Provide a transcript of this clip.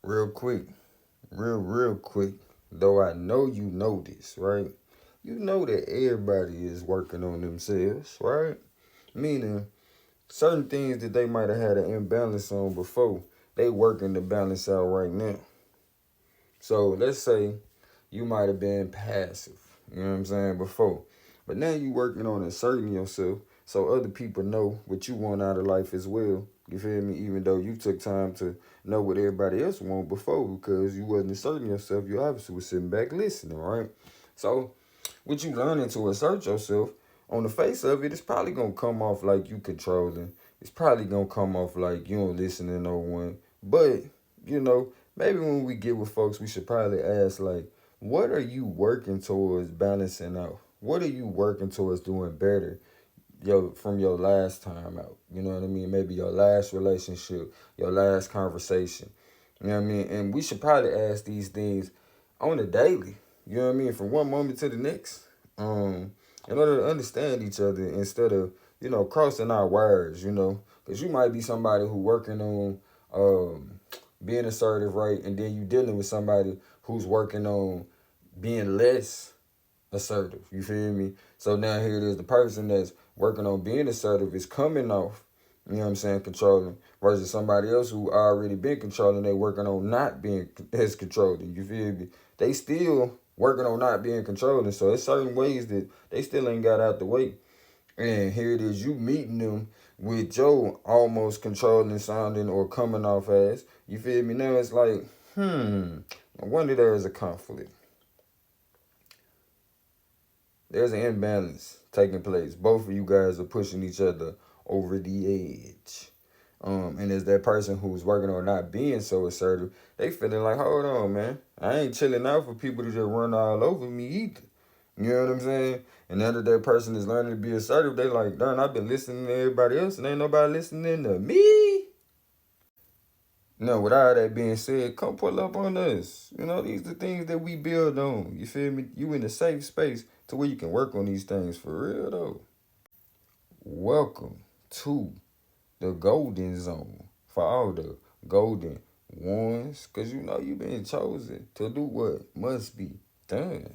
Real quick, real quick, though I know you know this, right? You know that everybody is working on themselves, right? Meaning, certain things that they might have had an imbalance on before, they working to balance out right now. So let's say you might have been passive, you know what I'm saying, before. But now you working on asserting yourself so other people know what you want out of life as well. You feel me? Even though you took time to know what everybody else want before because you wasn't asserting yourself, you obviously was sitting back listening, right? So what you learning to assert yourself, on the face of it, it's probably gonna come off like you controlling. It's probably gonna come off like you don't listen to no one. But, maybe when we get with folks, we should probably ask like, what are you working towards balancing out? What are you working towards doing better from your last time out? You know what I mean? Maybe your last relationship, your last conversation. You know what I mean? And we should probably ask these things on a daily. You know what I mean? From one moment to the next. In order to understand each other instead of, crossing our wires, Because you might be somebody who working on being assertive, right? And then you dealing with somebody who's working on being less assertive. You feel me? So now here it is, the person that's working on being assertive is coming off, you know what I'm saying, controlling, versus somebody else who already been controlling, they working on not being as controlling. You feel me? They still working on not being controlling. So it's certain ways that they still ain't got out the way. And here it is, you meeting them with Joe almost controlling sounding or coming off as. You feel me? Now it's like, I wonder there is a conflict. There's an imbalance taking place. Both of you guys are pushing each other over the edge. And as that person who's working on not being so assertive, they feeling like, hold on, man. I ain't chilling out for people to just run all over me either. You know what I'm saying? And now that that person is learning to be assertive, they like, darn, I've been listening to everybody else and ain't nobody listening to me. No, with all that being said, come pull up on us. These are the things that we build on. You feel me? You in a safe space to where you can work on these things for real though. Welcome to the golden zone for all the golden ones. Cause you've been chosen to do what must be done.